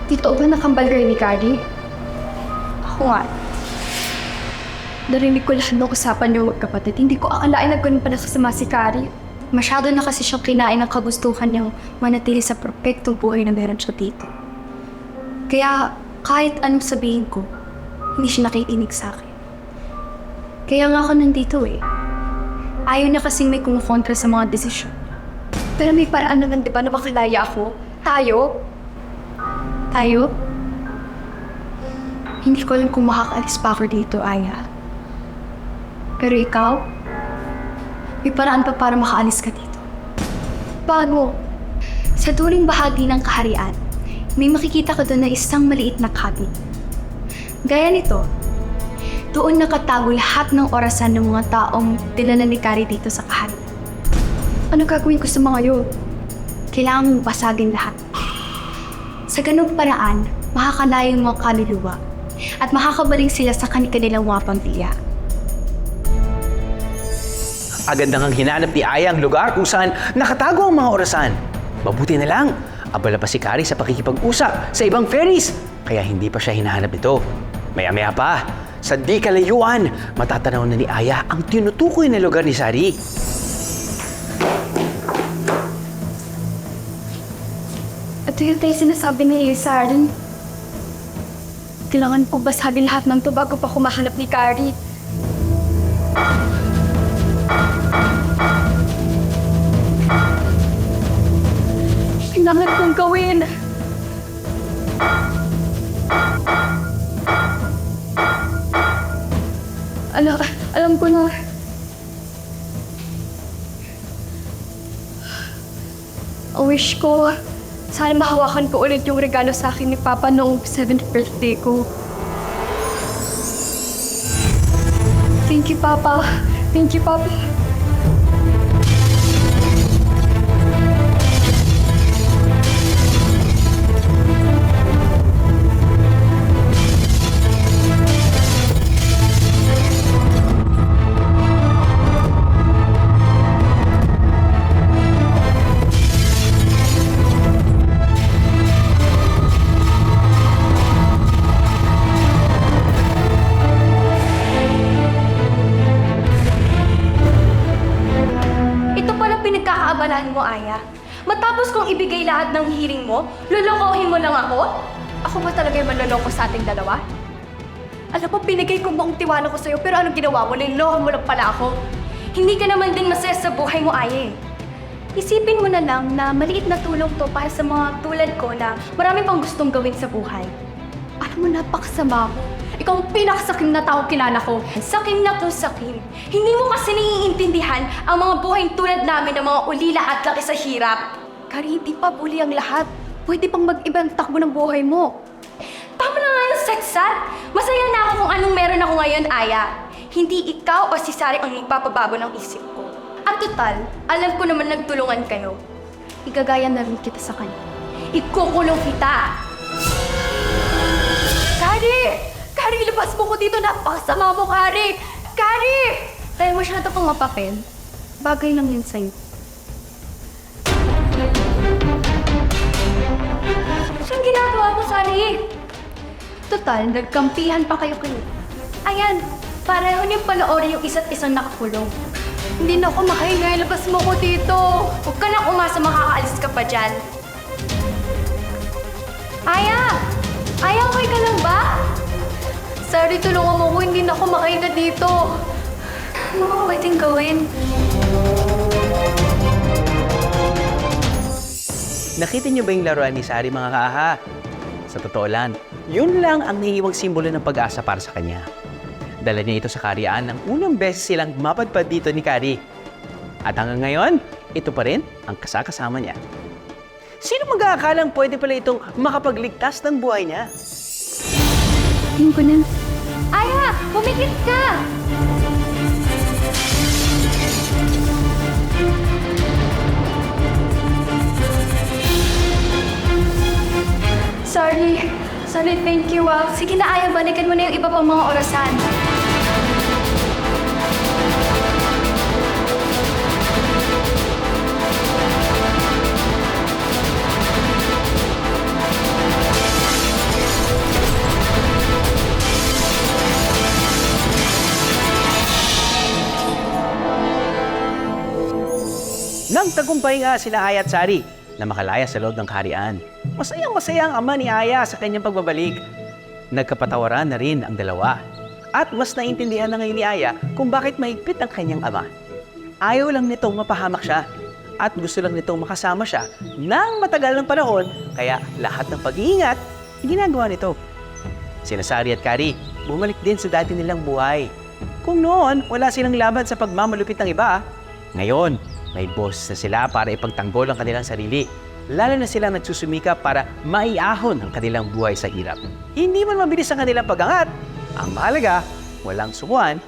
Totoo ba nakambal kayo ni Kari? Ako nga. Narinig ko lahat ng usapan niyo magkapatid. Hindi ko akalain na ganun pala kasama si Kari. Masyado na kasi siyang kinain ng kagustuhan niyang manatili sa perfectong buhay na meron siya dito. Kaya kahit anong sabihin ko, hindi siya nakikinig sa akin. Kaya nga ako nandito eh. Ayaw na kasing may kumukontra sa mga desisyon. Pero may paraan naman, di ba, na makilaya ako? Tayo? Tayo? Hindi ko alam kung makakaalis pa ako dito, Aya. Pero ikaw, may paraan pa para makaalis ka dito. Paano? Sa duling bahagi ng kaharian, may makikita ka doon na isang maliit na cabin. Gaya nito, doon nakatago lahat ng orasan ng mga taong dinala ni Kari dito sa kaharian. Ano gagawin ko sa mga yun? Kailangan mong basagin lahat. Sa ganung paraan, makakalaya yung mga kaluluwa at makakabaling sila sa kanilang mga pamilya. Agad nang hinanap ni Aya ang lugar kung saan nakatago ang mga orasan. Mabuti na lang, abala pa si Kari sa pakikipag-usap sa ibang ferries, kaya hindi pa siya hinahanap ito. Maya-maya pa, sa di kalayuan, matatanaw na ni Aya ang tinutukoy na lugar ni Sari. Ito yung tayo sinasabi ni Saren. Kailangan po basagin lahat ng to bago pa kumahanap ni Kari. Kailangan kong gawin. Alam ko na. Wish ko, sana mahawakan ko ulit yung regalo sa akin ni Papa noong 7th birthday ko. Thank you, Papa. Thank you, Papa. Pinagkakaabalahan mo, Aya. Matapos kong ibigay lahat ng hiring mo, lolokohin mo lang ako? Ako ba talaga yung manloloko sa ating dalawa? Alam mo, binigay ko buong tiwala ko sa'yo, pero anong ginawa mo? Niloko mo lang pala ako. Hindi ka naman din masaya sa buhay mo, Aya. Isipin mo na lang na maliit na tulong to para sa mga tulad ko na marami pang gustong gawin sa buhay. Alam mo, napakasama mo. Ikaw ang pinakasakim na tao kilala ko. Sakim na kung sakim. Hindi mo kasi naiintindihan ang mga buhay tulad namin ng mga ulila at laki sa hirap. Kari, hindi pa bully ang lahat. Pwede pang mag-ibang takbo ng buhay mo. Tama na nga yung seksat. Masaya na ako kung anong meron ako ngayon, Aya. Hindi ikaw o si Sari ang magpapabago ng isip ko. At total, alam ko naman nagtulungan kayo. Igagaya na rin kita sa kanya. Ikukulong kita. Kari! Kari, labas mo ko dito. Napakasama mo, Kari! Kari! Tayo masyado pang mapapel. Bagay lang yun sa'yo. Saan ginagawa mo, Sari? Total, nagkampihan pa kayo. Ayan, pareho niyong panoorin yung isa't isang nakakulong. Hindi na ako makahinga. Labas mo ko dito. Huwag ka na umasa, makakaalis ka pa dyan. Aya! Aya, okay ka lang ba? Sorry, tulungan mo ko. Hindi na ako makahinga dito. Ano ba pwedeng gawin? Nakita niyo ba yung laruan ni Sari, mga kaaha? Sa totoo lang, yun lang ang naiiwang simbolo ng pag-asa para sa kanya. Dala niya ito sa karyaan nang unang beses silang mapadpad dito ni Kari. At hanggang ngayon, ito pa rin ang kasakasama niya. Sino mag-aakalang pwede pala itong makapagligtas ng buhay niya? Tingin ko na. Aya! Pumikit ka! Sorry. Sorry, thank you, ah. Sige na, Aya. Balikan mo na yung iba pang mga orasan. Nagtagumpay nga sina Aya at Sari na makalaya sa loob ng kaharian. Masayang-masaya ang ama ni Aya sa kanyang pagbabalik. Nagkapatawaran na rin ang dalawa. At mas naintindihan na ngayon ni Aya kung bakit mahigpit ang kanyang ama. Ayaw lang nitong mapahamak siya at gusto lang nitong makasama siya ng matagal ng panahon, kaya lahat ng pag-iingat, ginagawa nito. Sina Sari at Kari, bumalik din sa dati nilang buhay. Kung noon, wala silang laban sa pagmamalupit ng iba, ngayon, may boss na sila para ipagtanggol ang kanilang sarili. Lalo na silang nagsusumika para maiahon ang kanilang buhay sa hirap. Hindi man mabilis ang kanilang pag-angat. Ang mahalaga, walang sumuan